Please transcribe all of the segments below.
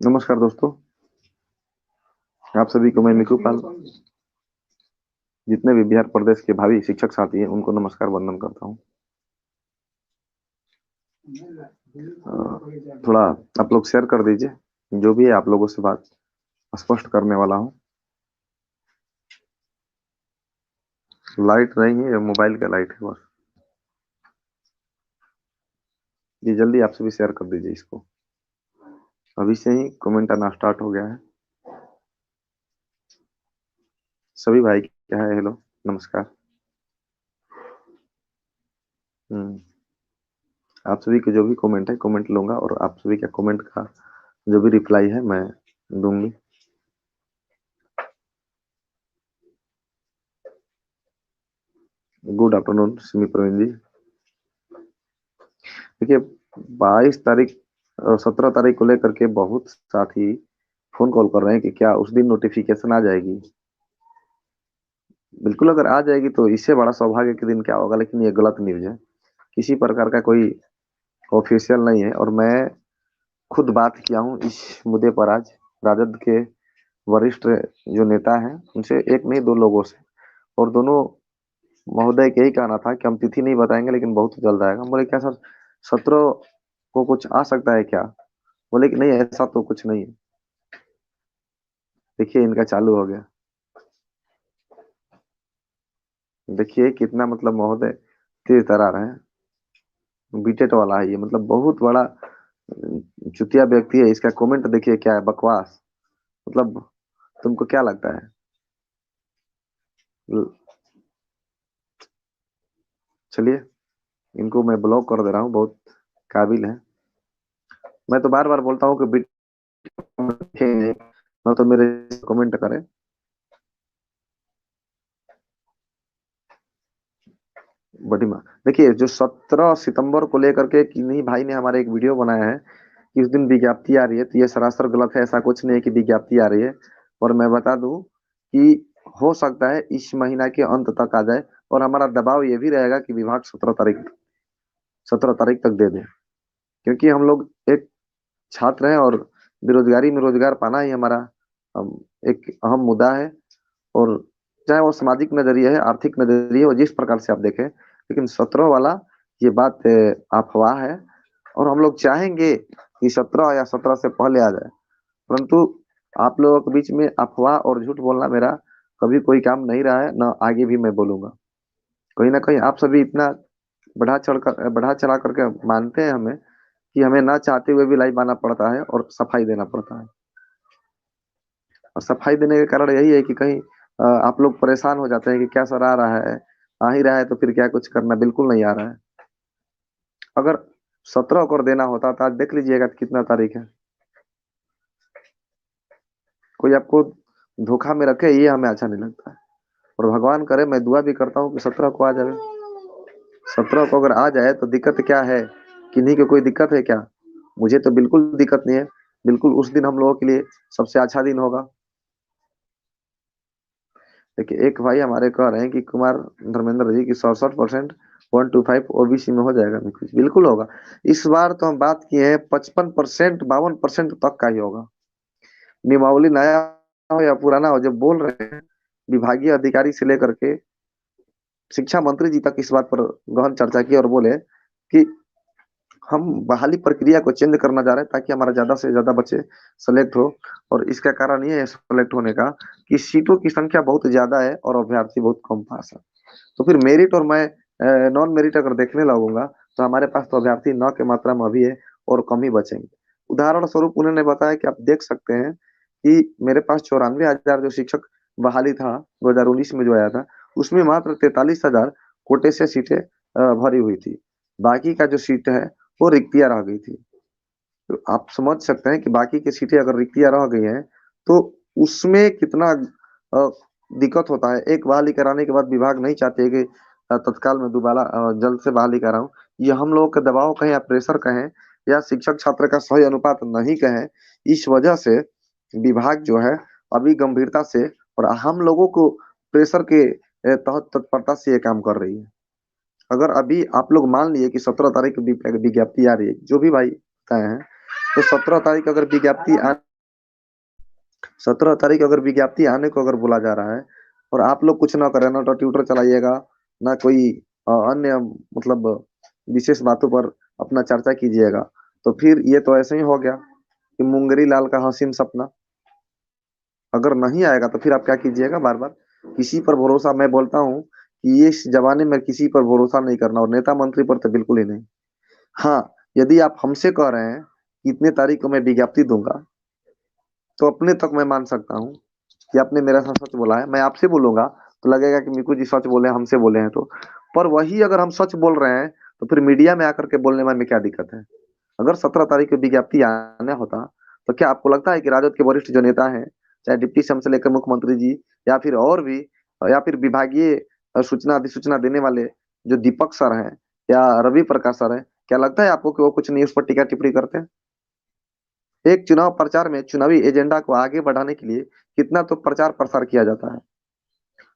नमस्कार दोस्तों। आप सभी को मैं मिकू पाल, जितने भी बिहार प्रदेश के भावी शिक्षक साथी हैं उनको नमस्कार वंदन करता हूँ। थोड़ा आप लोग शेयर कर दीजिए, जो भी है आप लोगों से बात स्पष्ट करने वाला हूँ। लाइट नहीं है, मोबाइल का लाइट है बस। जी जल्दी आप सभी शेयर कर दीजिए इसको। अभी से ही कमेंट आना स्टार्ट हो गया है। सभी भाई क्या है, हेलो नमस्कार। हम्म आप सभी के जो भी कमेंट है कमेंट लूंगा, और आप सभी के कमेंट का जो भी रिप्लाई है मैं दूंगी। गुड आफ्टरनून सिमी प्रवीण जी। देखिए 22 तारीख 17 तारीख को लेकर के बहुत साथी फोन कॉल कर रहे हैं कि क्या उस दिन नोटिफिकेशन आ जाएगी। बिल्कुल अगर आ जाएगी तो इससे बड़ा सौभाग्य के दिन क्या होगा, लेकिन ये गलत न्यूज है। किसी प्रकार का कोई ऑफिशियल नहीं है, और मैं खुद बात किया हूँ इस मुद्दे पर आज राजद के वरिष्ठ जो नेता हैं उनसे, एक नहीं दो लोगों से, और दोनों महोदय के यही कहना था कि हम तिथि नहीं बताएंगे लेकिन बहुत जल्द आएगा। हम बोले क्या सर, 17 को कुछ आ सकता है क्या? बोले कि नहीं ऐसा तो कुछ नहीं है। देखिए इनका चालू हो गया। देखिए कितना मतलब महोदय तेज तरार है। बीटेट वाला है ये, मतलब बहुत बड़ा चुतिया व्यक्ति है। इसका कमेंट देखिए क्या है, बकवास। मतलब तुमको क्या लगता है? ल- चलिए इनको मैं ब्लॉक कर दे रहा हूँ, बहुत काबिल है। मैं तो बार बार बोलता हूँ कि बीटेट ना तो मेरे कमेंट करें। बड़ी माँ देखिए, जो 17 सितंबर को लेकर के किन्हीं भाई ने हमारे एक वीडियो बनाया है कि उस दिन विज्ञप्ति आ रही है, तो ये सरासर गलत है। ऐसा कुछ नहीं है कि विज्ञप्ति आ रही है। और मैं बता दूं कि हो सकता है इस महीना के अंत तक आ जाए, और हमारा दबाव ये भी रहेगा कि विभाग 17 तारीख तक दे दे, क्योंकि हम लोग एक छात्र हैं और बेरोजगारी में रोजगार पाना ही हमारा एक अहम मुद्दा है। और चाहे वो सामाजिक नजरिए है, आर्थिक नजरिए, वो जिस प्रकार से आप देखें, लेकिन 17 वाला ये बात अफवाह है। और हम लोग चाहेंगे कि 17 या 17 से पहले आ जाए, परंतु आप लोगों के बीच में अफवाह और झूठ बोलना मेरा कभी कोई काम नहीं रहा है, ना आगे भी मैं बोलूंगा। कहीं ना कहीं आप सभी इतना बढ़ा चढ़ा करके मानते हैं हमें, कि हमें ना चाहते हुए भी लाइव आना पड़ता है और सफाई देना पड़ता है। और सफाई देने का कारण यही है कि कहीं आप लोग परेशान हो जाते हैं कि क्या सर आ रहा है, आ ही रहा है तो फिर क्या कुछ करना, बिल्कुल नहीं आ रहा है। अगर 17 को देना होता तो आज देख लीजिएगा कितना तारीख है। कोई आपको धोखा में रखे, ये हमें अच्छा नहीं लगता है। और भगवान करे, मैं दुआ भी करता हूँ कि 17 को आ जाए। 17 को अगर आ जाए तो दिक्कत क्या है? किन्हीं को कोई दिक्कत है क्या? मुझे तो बिल्कुल दिक्कत नहीं है। बिल्कुल उस दिन हम लोगों के लिए सबसे अच्छा दिन होगा। देखिए एक भाई हमारे कह रहे हैं कि कुमार धर्मेंद्र जी की 67% 125 ओबीसी में हो जाएगा। नहीं, बिल्कुल होगा। इस बार तो हम बात किए हैं 55%, 52% तक का ही होगा। नियमावली नया हो या पुराना हो, जब बोल रहे हैं विभागीय अधिकारी से लेकर के शिक्षा मंत्री जी तक इस बात पर गहन चर्चा की, और बोले कि हम बहाली प्रक्रिया को चेंज करना चाह रहे हैं ताकि हमारा ज्यादा से ज्यादा बच्चे सेलेक्ट हो। और इसका कारण ये है सेलेक्ट होने का कि सीटों की संख्या बहुत ज्यादा है और अभ्यर्थी बहुत कम पास है। तो फिर मेरिट और मैं नॉन मेरिट अगर देखने लगूंगा, तो हमारे पास तो अभ्यर्थी न के मात्रा में अभी है और कम ही बचेंगे। उदाहरण स्वरूप उन्होंने बताया कि आप देख सकते हैं कि मेरे पास 94,000 जो शिक्षक बहाली था 2019 में जो आया था, उसमें मात्र 43,000 कोटे से सीटें भरी हुई थी। बाकी का जो सीट है वो रिक्तियां रह गई थी। तो आप समझ सकते हैं कि बाकी की सीटें अगर रिक्तियां रह गई हैं तो उसमें कितना दिक्कत होता है। एक बहाली कराने के बाद विभाग नहीं चाहते कि तत्काल में दोबारा जल्द से बहाली कराऊं। ये हम लोगों का दबाव कहें या प्रेशर कहें, या शिक्षक छात्र का सही अनुपात नहीं कहें, इस वजह से विभाग जो है अभी गंभीरता से और हम लोगों को प्रेशर के तहत तत्परता से ये काम कर रही है। अगर अभी आप लोग मान लिए कि 17 तारीख को विज्ञप्ति आ रही है, जो भी भाई बताए हैं, तो 17 तारीख अगर विज्ञप्ति 17 तारीख अगर विज्ञप्ति आने को अगर बोला जा रहा है और आप लोग कुछ ना करें, ना तो ट्विटर चलाइएगा, ना कोई अन्य मतलब विशेष बातों पर अपना चर्चा कीजिएगा, तो फिर ये तो ऐसे ही हो गया कि मुंगरी लाल का हसीन सपना। अगर नहीं आएगा तो फिर आप क्या कीजिएगा, बार बार किसी पर भरोसा, मैं बोलता हूँ कि ये इस जमाने में किसी पर भरोसा नहीं करना, और नेता मंत्री पर तो बिल्कुल ही नहीं। हाँ, यदि आप हमसे कह रहे हैं कि इतने तारीख को मैं विज्ञप्ति दूंगा, तो अपने तक मैं मान सकता हूँ कि आपने मेरे साथ सच बोला है। मैं आपसे बोलूंगा तो लगेगा कि मिकू जी सच बोले हैं, हमसे बोले हैं तो। पर वही अगर हम सच बोल रहे हैं तो फिर मीडिया में आकर के बोलने में क्या दिक्कत है? अगर 17 तारीख को विज्ञप्ति आना होता, तो क्या आपको लगता है कि राजद के वरिष्ठ जो नेता हैं, चाहे डिप्टी सीएम से लेकर मुख्यमंत्री जी, या फिर और भी, या फिर विभागीय सूचना अधिसूचना देने वाले जो दीपक सर हैं या रवि प्रकाश सर हैं, क्या लगता है आपको कि वो कुछ नहीं उस पर टीका टिप्पणी करते हैं? एक चुनाव प्रचार में चुनावी एजेंडा को आगे बढ़ाने के लिए कितना तो प्रचार प्रसार किया जाता है,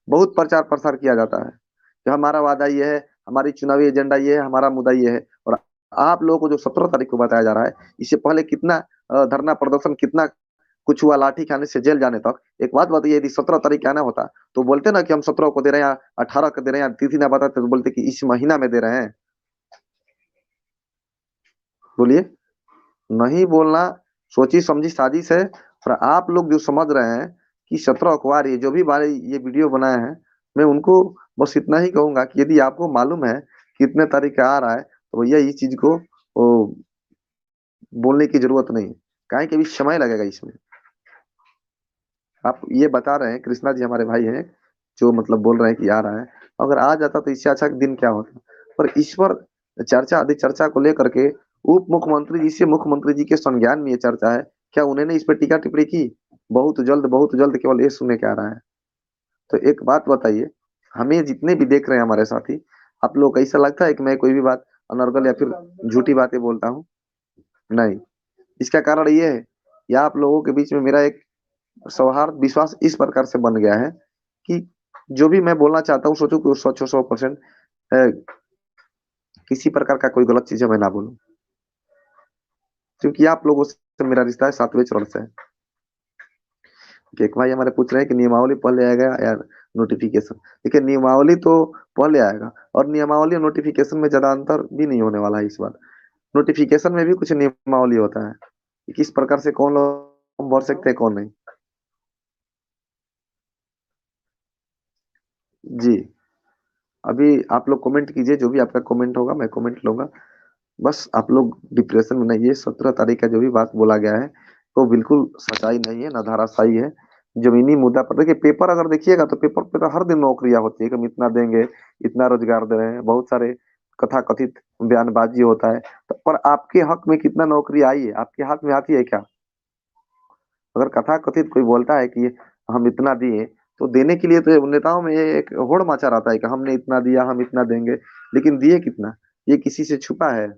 बहुत प्रचार प्रसार किया जाता है कि हमारा वादा ये है, हमारी चुनावी एजेंडा ये है, हमारा मुद्दा ये है। और आप लोगों को जो 17 तारीख को बताया जा रहा है, इससे पहले कितना धरना प्रदर्शन, कितना कुछ हुआ, लाठी खाने से जेल जाने तक। एक बात बताइए, यदि 17 तारीख का आना होता तो बोलते ना कि हम 17 को दे रहे हैं या 18 को दे रहे हैं, तिथि ना बताते तो बोलते कि इस महीना में दे रहे हैं। बोलिए, नहीं बोलना सोची समझी साजिश है। और आप लोग जो समझ रहे हैं कि 17 अखबार, ये जो भी बारे ये वीडियो बनाए हैं, मैं उनको बस इतना ही कहूंगा कि यदि आपको मालूम है कि इतने तारीख का आ रहा है, तो भैया इस चीज को बोलने की जरूरत नहीं है। काहे कि अभी समय लगेगा इसमें। आप ये बता रहे हैं, कृष्णा जी हमारे भाई हैं जो मतलब बोल रहे हैं कि आ रहा है, अगर आ जाता तो इससे अच्छा दिन क्या होता। पर इस पर चर्चा, अधिक चर्चा को लेकर के उप मुख्यमंत्री जी से मुख्यमंत्री जी के संज्ञान में ये चर्चा है, क्या उन्होंने इस पर टीका टिप्पणी की? बहुत जल्द केवल ये सुनने क्या रहा है। तो एक बात बताइए, हमें जितने भी देख रहे हैं हमारे साथी, आप लोग को ऐसा लगता है कि मैं कोई भी बात अनर्गल या फिर झूठी बातें बोलता हूँ? नहीं। इसका कारण ये है कि आप लोगों के बीच में मेरा एक सौहार्द विश्वास इस प्रकार से बन गया है कि जो भी मैं बोलना चाहता हूँ, सोचो कि वो सच हो, 100%। किसी प्रकार का कोई गलत चीज है मैं ना बोलूं, क्योंकि आप लोगों से मेरा रिश्ता है 7वें चरण से है। कि एक भाई हमारे पूछ रहे हैं कि नियमावली पहले आएगा या नोटिफिकेशन। देखिए, नियमावली तो पहले आएगा, और नियमावली और नोटिफिकेशन में ज्यादा अंतर भी नहीं होने वाला है इस बार। नोटिफिकेशन में भी कुछ नियमावली होता है कि किस प्रकार से कौन लोग भर सकते हैं, कौन नहीं। जी, अभी आप लोग कमेंट कीजिए, जो भी आपका कमेंट होगा मैं कमेंट लूंगा। बस आप लोग डिप्रेशन में नहीं, ये 17 तारीख का जो भी बात बोला गया है तो बिल्कुल सच्चाई नहीं है, ना धाराशाही है। जमीनी मुद्दा पर देखिए, पेपर अगर देखिएगा तो पेपर पे तो हर दिन नौकरियां होती है कि हम इतना देंगे, इतना रोजगार दे रहे हैं, बहुत सारे कथा कथित बयानबाजी होता है। तो पर आपके हक में कितना नौकरी आई है, आपके हाथ में आती है क्या? अगर कथा कथित कोई बोलता है कि हम इतना दिए, तो देने के लिए तो नेताओं में ये एक होड़ मचा रहता है कि हमने इतना दिया, हम इतना देंगे, लेकिन दिए कितना, ये किसी से छुपा है?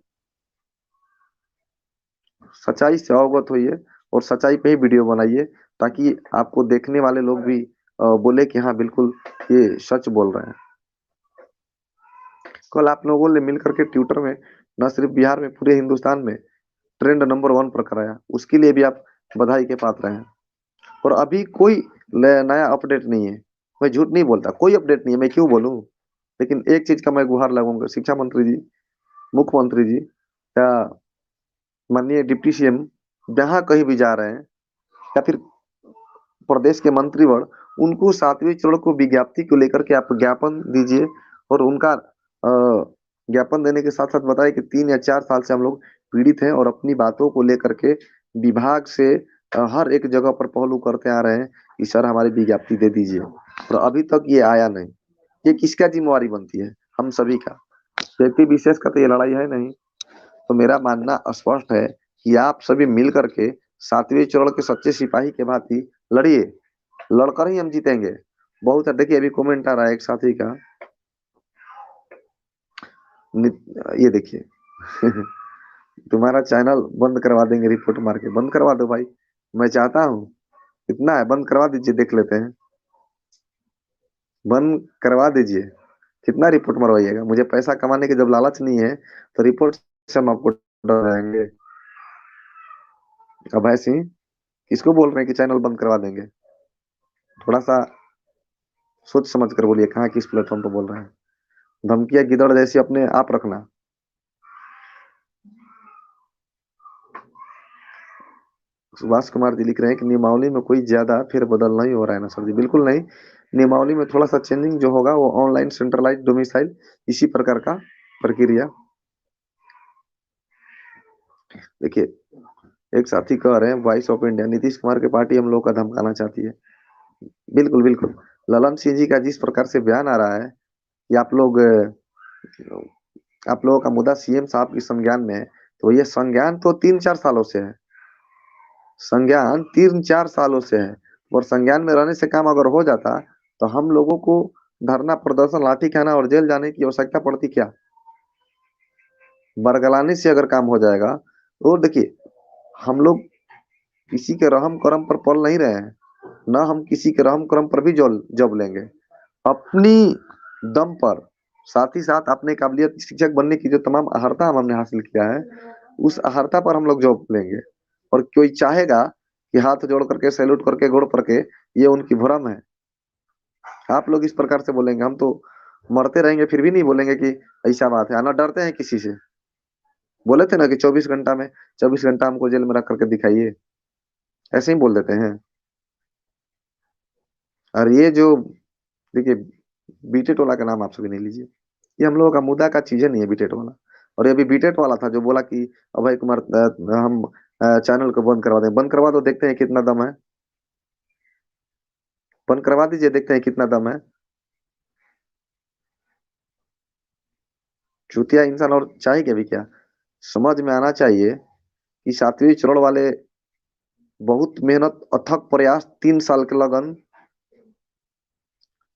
सच्चाई से अवगत होइए और सच्चाई पे ही वीडियो बनाइए, ताकि आपको देखने वाले लोग भी बोले कि हाँ बिल्कुल ये सच बोल रहे हैं। कल आप लोगों ने मिल करके ट्विटर में, न सिर्फ बिहार में, पूरे हिंदुस्तान में ट्रेंड नंबर 1 पर कराया, उसके लिए भी आप बधाई के पात्र हैं। और अभी कोई नया अपडेट नहीं है, मैं झूठ नहीं बोलता, कोई अपडेट नहीं है, मैं क्यों बोलूं। लेकिन एक चीज का मैं गुहार लगाऊंगा, शिक्षा मंत्री जी, मुख्यमंत्री जी, या माननीय डिप्टी सीएम, जहाँ कहीं भी जा रहे हैं, या फिर प्रदेश के मंत्रीगण, उनको 7वें चरण को विज्ञप्ति को लेकर के आप ज्ञापन दीजिए। और उनका ज्ञापन देने के साथ साथ बताएं कि 3 या 4 साल से हम लोग पीड़ित हैं और अपनी बातों को लेकर के विभाग से हर एक जगह पर पहलू करते आ रहे हैं कि सर हमारी विज्ञप्ति दे दीजिए, और अभी तक ये आया नहीं। ये किसका जिम्मेवारी बनती है? हम सभी का। व्यक्ति विशेष का तो ये लड़ाई है नहीं। तो मेरा मानना स्पष्ट है कि आप सभी मिल करके 7वें चरण के सच्चे सिपाही के भांति लड़िए, लड़कर ही हम जीतेंगे। बहुत है, देखिए अभी कमेंट आ रहा है एक साथी का, ये देखिए तुम्हारा चैनल बंद करवा देंगे रिपोर्ट मार के। बंद करवा दो भाई, मैं चाहता हूँ, इतना है, बंद करवा दीजिए, देख लेते हैं, बंद करवा दीजिए। कितना रिपोर्ट मरवाइएगा? मुझे पैसा कमाने की जब लालच नहीं है तो रिपोर्ट से हम आपको डराएंगे? अभय सिंह, किसको बोल रहे हैं कि चैनल बंद करवा देंगे? थोड़ा सा सोच समझ कर बोलिए, कहाँ किस प्लेटफॉर्म पर बोल रहे हैं। धमकियां गिदड़ जैसी अपने आप रखना। सुभाष कुमार जी लिख रहे हैं कि नियमावली में कोई ज्यादा फेरबदल नहीं हो रहा है ना सर जी? बिल्कुल नहीं। नियमावली में थोड़ा सा चेंजिंग जो होगा वो ऑनलाइन सेंट्रलाइज डोमिसाइल, इसी प्रकार का प्रक्रिया। देखिए, एक साथी कह रहे हैं voice of India, Nitish Kumar की पार्टी हम लोग का धमकाना चाहती है। बिल्कुल बिल्कुल। ललन सिंह जी का जिस प्रकार से बयान आ रहा है कि आप लोगों का मुद्दा सीएम साहब की संज्ञान में है, तो ये संज्ञान तो 3-4 सालों से है। संज्ञान 3-4 सालों से है। और संज्ञान में रहने से काम अगर हो जाता तो हम लोगों को धरना प्रदर्शन, लाठी खाना और जेल जाने की आवश्यकता पड़ती क्या? बरगलाने से अगर काम हो जाएगा तो देखिए, हम लोग किसी के रहम करम पर पल नहीं रहे हैं, ना हम किसी के रहम करम पर भी जॉब जॉब लेंगे। अपनी दम पर, साथ ही साथ अपने काबिलियत शिक्षक बनने की जो तमाम अहर्ता हमने हासिल किया है, उस अहर्ता पर हम लोग जॉब लेंगे। और कोई चाहेगा कि हाथ जोड़ करके, सैल्यूट करके, गोड़ करके, ये उनकी भ्रम है। आप लोग इस प्रकार से बोलेंगे, हम तो मरते रहेंगे फिर भी नहीं बोलेंगे कि ऐसा बात है। ना डरते हैं किसी से। बोले थे ना कि 24 घंटा हमको जेल में रख करके दिखाइए, ऐसे ही बोल देते हैं। और ये जो, देखिए, बीटेट वाला का नाम आप सभी नहीं लीजिए। ये हम लोगों का मुद्दा का चीज नहीं है बीटेट वाला। और ये भी बीटेट वाला था जो बोला कि अभय कुमार हम चैनल को बंद करवा दें। बंद करवा दो, देखते हैं कितना दम है। बंद करवा दीजिए, देखते हैं कितना दम है। चूतिया इंसान और चाहिए भी क्या? समझ में आना चाहिए कि 7वें चरण वाले बहुत मेहनत, अथक प्रयास, 3 साल के लगन,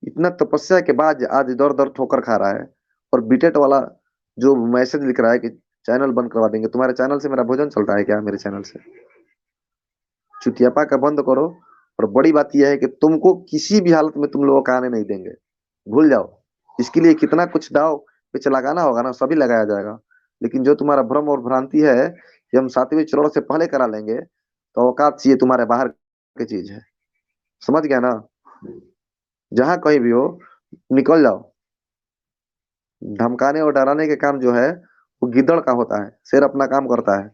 इतना तपस्या के बाद आज दर दर ठोकर खा रहा है। और बीटेट वाला जो मैसेज लिख रहा है कि चैनल बंद करवा देंगे। तुम्हारे चैनल से मेरा भोजन चलता है क्या? मेरे चैनल से चुतियापा का बंद करो। और बड़ी बात यह है कि तुमको किसी भी हालत में तुम लोगों का आने नहीं देंगे, भूल जाओ। इसके लिए कितना कुछ दाव पे लगाना होगा ना, सभी लगाया जाएगा। लेकिन जो तुम्हारा भ्रम और भ्रांति है कि हम 7वें चरण से पहले करा लेंगे, तो औकात चाहिए तुम्हारे बाहर की चीज है। समझ गया ना? जहां कहीं भी हो, निकल जाओ। धमकाने और डराने के काम जो है वो गिद्दड़ का होता है, शेर अपना काम करता है।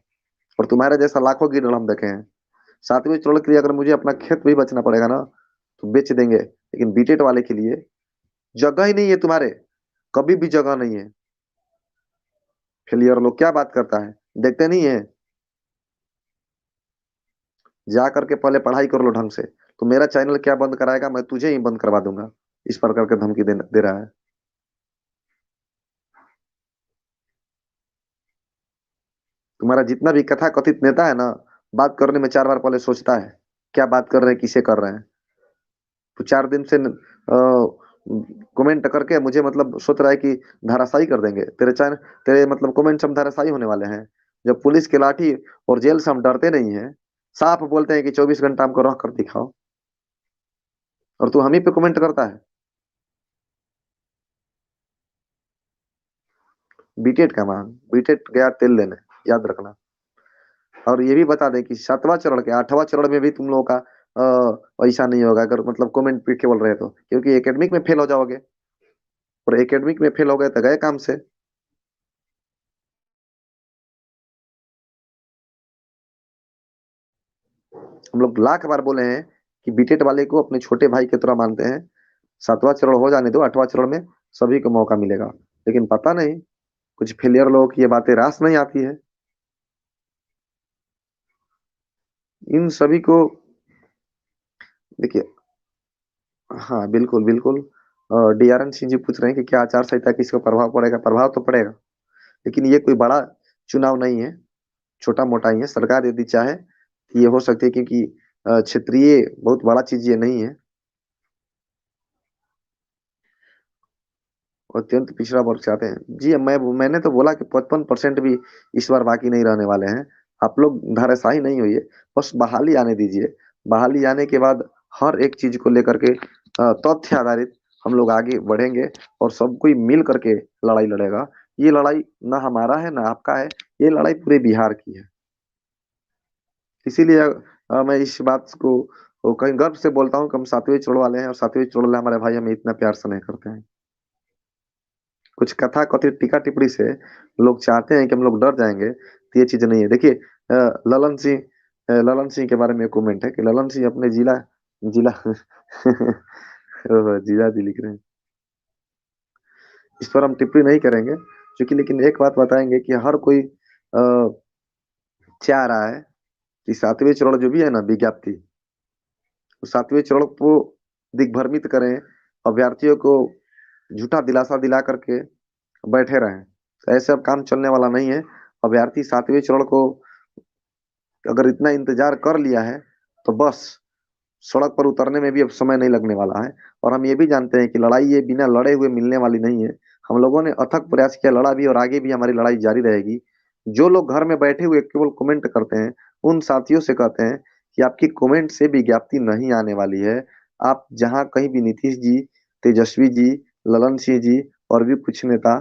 और तुम्हारे जैसा लाखों गिद्दड़ हम देखे हैं। 7वें चरण के लिए अगर मुझे अपना खेत भी बचना पड़ेगा ना, तो बेच देंगे। लेकिन बीटेट वाले के लिए जगह ही नहीं है तुम्हारे, कभी भी जगह नहीं है। फेलियर लोग क्या बात करता है, देखते नहीं है? जा करके पहले पढ़ाई कर लो ढंग से। तो मेरा चैनल क्या बंद कराएगा? मैं तुझे ही बंद करवा दूंगा। इस प्रकार की धमकी दे रहा है। तुम्हारा जितना भी कथा कथित नेता है ना, बात करने में 4 बार पहले सोचता है क्या बात कर रहे हैं, किसे कर रहे हैं। तो 4 दिन से कमेंट करके मुझे मतलब सोच रहा है कि धाराशाही कर देंगे तेरे चैनल। तेरे मतलब कमेंट्स हम धाराशाही होने वाले हैं। जब पुलिस की लाठी और जेल से हम डरते नहीं हैं, साफ बोलते हैं कि 24 घंटा हमको रह कर दिखाओ, और तू हम ही पे कमेंट करता है। बीटेट का मान, बीटेट गया तेल लेने, याद रखना। और ये भी बता दें कि 7वां चरण के 8वां चरण में भी तुम लोगों का ऐसा नहीं होगा अगर मतलब कमेंट पे केवल रहे तो, क्योंकि एकेडमिक में फेल हो जाओगे। और एकेडमिक में फेल हो गए तो गए काम से। हम लोग लाख बार बोले हैं कि बीटेट वाले को अपने छोटे भाई की तरह मानते हैं। 7वां चरण हो जाने दो, 8वां चरण में सभी को मौका मिलेगा। लेकिन पता नहीं, कुछ फेलियर लोगों की ये बातें रास नहीं आती है। इन सभी को देखिए। हाँ बिल्कुल बिल्कुल। डीआरएन सिंह जी पूछ रहे हैं कि क्या आचार संहिता का इसका प्रभाव पड़ेगा? प्रभाव तो पड़ेगा, लेकिन ये कोई बड़ा चुनाव नहीं है, छोटा मोटा ही है। सरकार यदि चाहे तो ये हो सकती है, क्योंकि क्षेत्रीय बहुत बड़ा चीज ये नहीं है। और अत्यंत पिछड़ा वर्ग चाहते हैं जी। मैंने तो बोला कि 55% भी इस बार बाकी नहीं रहने वाले हैं। आप लोग धाराशाही नहीं होइए, बस बहाली आने दीजिए। बहाली आने के बाद हर एक चीज को लेकर के तथ्य आधारित हम लोग आगे बढ़ेंगे। और सब कोई मिल करके लड़ाई लड़ेगा। ये लड़ाई ना हमारा है ना आपका है, ये लड़ाई पूरे बिहार की है। इसीलिए मैं इस बात को कहीं गर्व से बोलता हूँ कि हम 7वें चरण वाले हैं, और 7वें चरण वाले हमारे भाई हमें इतना प्यार से नहीं करते हैं। कुछ कथा कथित टीका टिप्पणी से लोग चाहते हैं कि हम लोग डर जाएंगे, तो ये चीज नहीं है। देखिए ललन सिंह के बारे में कमेंट है कि ललन सिंह अपने जिला जिला ओह, जिला जी लिख रहे हैं। इस पर हम टिप्पणी नहीं करेंगे क्योंकि, लेकिन एक बात बताएंगे कि हर कोई चाह रहा है कि 7वें चरण जो भी है ना विज्ञप्ति, उस 7वें चरण को दिग्भ्रमित करें, अभ्यर्थियों को झूठा दिलासा दिला करके बैठे रहें, तो ऐसे अब काम चलने वाला नहीं है। अभ्यर्थी 7वें चरण को अगर इतना इंतजार कर लिया है तो बस सड़क पर उतरने में भी अब समय नहीं लगने वाला है। और हम ये भी जानते हैं कि लड़ाई ये बिना लड़े हुए मिलने वाली नहीं है। हम लोगों ने अथक प्रयास किया, लड़ा भी, और आगे भी हमारी लड़ाई जारी रहेगी। जो लोग घर में बैठे हुए केवल कमेंट करते हैं, उन साथियों से कहते हैं कि आपकी कमेंट से विज्ञप्ति नहीं आने वाली है। आप जहां कहीं भी नीतीश जी, तेजस्वी जी, ललन सिंह जी और भी कुछ नेता,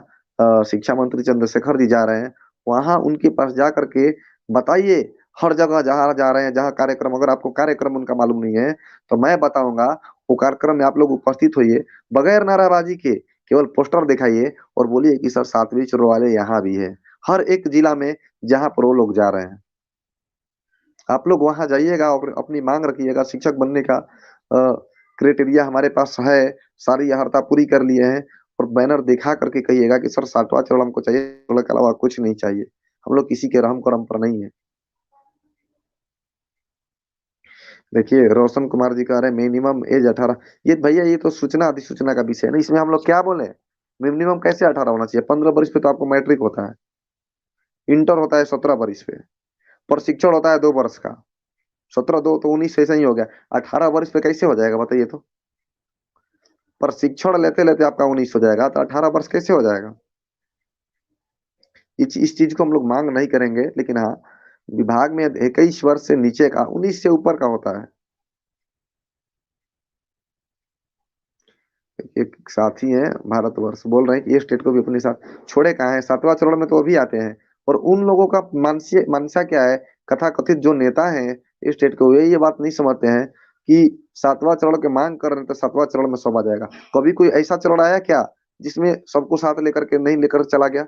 शिक्षा मंत्री चंद्रशेखर जी जा रहे हैं, वहां उनके पास जा करके बताइए। हर जगह जहाँ जा रहे हैं, जहाँ कार्यक्रम, अगर आपको कार्यक्रम उनका मालूम नहीं है तो मैं बताऊंगा, वो कार्यक्रम में आप लोग उपस्थित होइए, बगैर नाराबाजी के केवल पोस्टर दिखाइए और बोलिए कि सर 7वीं चुर वाले यहाँ भी है। हर एक जिला में जहाँ पर वो लोग जा रहे हैं, आप लोग वहां जाइएगा और अपनी मांग रखिएगा। शिक्षक बनने का क्राइटेरिया हमारे पास है, सारी अर्हता पूरी कर लिए हैं, और बैनर दिखा करके कहिएगा कि सर 7वां चरण हमको चाहिए, चरण के अलावा कुछ नहीं चाहिए। हम लोग किसी के रहम करम पर नहीं है। देखिए रोशन कुमार जी कह रहे हैं मिनिमम एज 18। ये भैया ये तो सूचना अधिसूचना का विषय है ना, इसमें हम लोग क्या बोले। मिनिमम कैसे 18 होना चाहिए? 15 वर्ष पे तो आपको मैट्रिक होता है, इंटर होता है 17 वर्ष पे, प्रशिक्षण होता है 2 वर्ष का। 17 2 तो 19 ऐसा ही हो गया। 18 वर्ष पे कैसे हो जाएगा बताइए तो? प्रशिक्षण लेते लेते आपका 19 हो जाएगा, तो 18 वर्ष कैसे हो जाएगा? इस चीज को हम लोग मांग नहीं करेंगे, लेकिन हाँ, विभाग में 21 वर्ष से नीचे का, 19 से ऊपर का होता है। एक साथी हैं भारतवर्ष, बोल रहे हैं कि ये स्टेट को भी अपने साथ छोड़े कहाँ है, 7वां चरण में तो अभी आते हैं। और उन लोगों का मानसीय मानसा क्या है, कथा कथित जो नेता हैं इस स्टेट को, ये बात नहीं समझते हैं कि 7वां चरण के मांग कर रहे हैं तो 7वां चरण में सब आ जाएगा। कभी कोई ऐसा चरण आया क्या जिसमें सबको साथ लेकर के नहीं लेकर चला गया?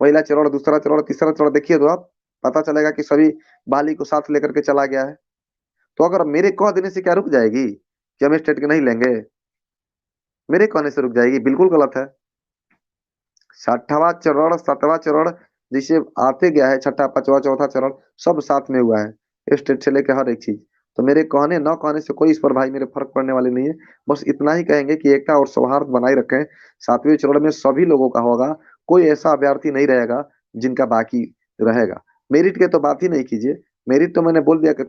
पहला चरण, दूसरा चरण, तीसरा चरण देखिए तो आप, पता चलेगा कि सभी बाली को साथ लेकर के चला गया है। तो अगर मेरे कह देने से क्या रुक जाएगी कि हम स्टेट के नहीं लेंगे? मेरे कहने से रुक जाएगी? बिल्कुल गलत है। 6वां चरण 7वां चरण जिसे आते गया है, छठा, पांचवा, चौथा चरण, सब साथ में हुआ है, स्टेट से लेकर हर एक चीज। तो मेरे कहने न कहने से कोई इस पर भाई मेरे फर्क पड़ने वाले नहीं है। बस इतना ही कहेंगे कि एकता और सौहार्द बनाए रखें। 7वें चरण में सभी लोगों का होगा, कोई ऐसा अभ्यर्थी नहीं रहेगा जिनका बाकी रहेगा। मेरिट के तो बात ही नहीं कीजिए। मेरिट तो मैंने बोल दिया कि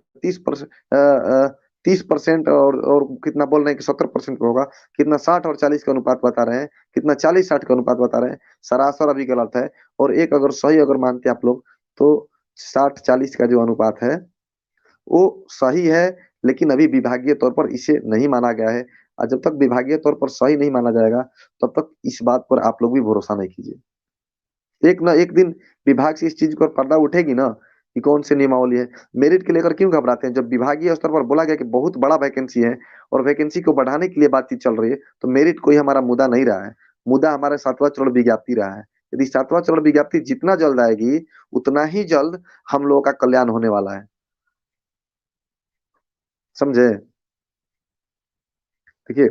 30% और कितना बोल रहे हैं कि 70% पे होगा। कितना 60 और 40 का अनुपात बता रहे हैं, कितना 40 60 का अनुपात बता रहे हैं, सरासर अभी गलत है। और एक अगर सही अगर मानते आप लोग तो 60 40 का जो अनुपात है वो सही है, लेकिन अभी विभागीय तौर पर इसे नहीं माना गया है। और जब तक विभागीय तौर पर सही नहीं माना जाएगा तब तक इस बात पर आप लोग भी भरोसा नहीं कीजिए। एक ना एक दिन विभाग से इस चीज पर पर्दा उठेगी ना कि कौन सी नियमावली है। मेरिट के लेकर क्यों घबराते हैं? जब विभागीय स्तर पर बोला गया कि बहुत बड़ा वैकेंसी है और वैकेंसी को बढ़ाने के लिए बातचीत चल रही है, तो मेरिट कोई हमारा मुद्दा नहीं रहा है। मुद्दा हमारा 7वां चरण विज्ञप्ति रहा है। यदि 7वां चरण विज्ञप्ति जितना जल्द आएगी उतना ही जल्द हम लोगों का कल्याण होने वाला है। समझे? देखिए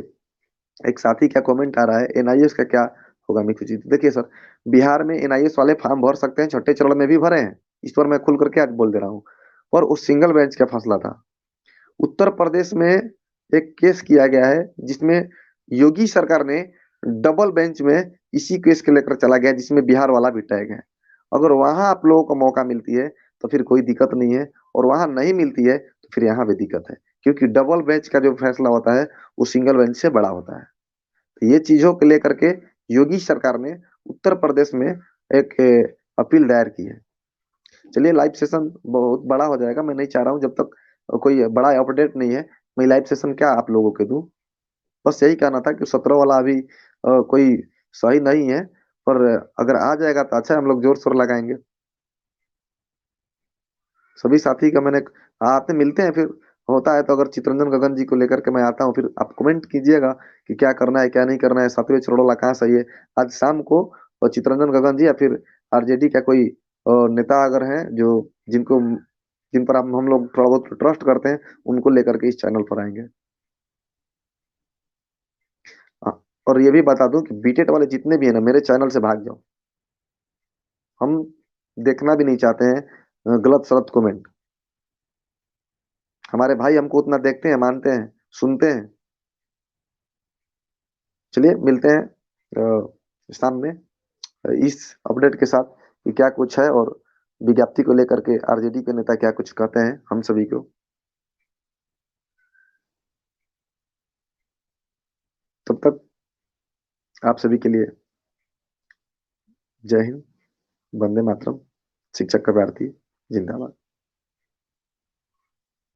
एक साथी क्या कमेंट आ रहा है, एनआईएस का क्या होगा मिथु जी? देखिए सर, बिहार में एनआईएस वाले फॉर्म भर सकते हैं, छठे चरण में भी भरे हैं। इस पर मैं खुल करके आज बोल दे रहा हूँ। और उस सिंगल बेंच का फैसला था। उत्तर प्रदेश में एक केस किया गया है जिसमें योगी सरकार ने डबल बेंच में इसी केस के लेकर चला गया, जिसमें बिहार वाला भी टैग है। अगर वहां आप लोगों को मौका मिलती है तो फिर कोई दिक्कत नहीं है, और वहां नहीं मिलती है तो फिर यहाँ भी दिक्कत है, क्योंकि डबल बेंच का जो फैसला होता है वो सिंगल बेंच से बड़ा होता है। तो ये चीजों को लेकर के योगी सरकार ने उत्तर प्रदेश में एक अपील दायर की है। चलिए लाइव सेशन बहुत बड़ा हो जाएगा, मैं नहीं चाह रहा हूँ जब तक कोई बड़ा अपडेट नहीं है मैं लाइव सेशन क्या आप लोगों के दूं। बस यही कहना था कि 17 वाला अभी कोई सही नहीं है, पर अगर आ जाएगा तो अच्छा है, हम लोग जोर शोर लगाएंगे। सभी साथी का मैंने आते मिलते हैं फिर, होता है तो अगर चित्रंजन गगन जी को लेकर के मैं आता हूँ, फिर आप कमेंट कीजिएगा कि क्या करना है क्या नहीं करना है, सातवें चरोड़ा कहाँ सही है। आज शाम को चित्रंजन गगन जी या फिर आरजेडी का कोई नेता अगर हैं जो जिनको जिन पर हम लोग थोड़ा बहुत ट्रस्ट करते हैं, उनको लेकर के इस चैनल पर आएंगे। हाँ, और ये भी बता दूं कि बीटेट वाले जितने भी हैं ना, मेरे चैनल से भाग जाओ। हम देखना भी नहीं चाहते हैं गलत सलत कमेंट। हमारे भाई हमको उतना देखते हैं, मानते हैं, सुनते हैं। चलिए मिलते हैं शाम में इस अपडेट के साथ कि क्या कुछ है, और विज्ञप्ति को लेकर के आरजेडी के नेता क्या कुछ कहते हैं हम सभी को। तब तक आप सभी के लिए जय हिंद, वंदे मातरम, शिक्षक का भारती जिंदाबाद।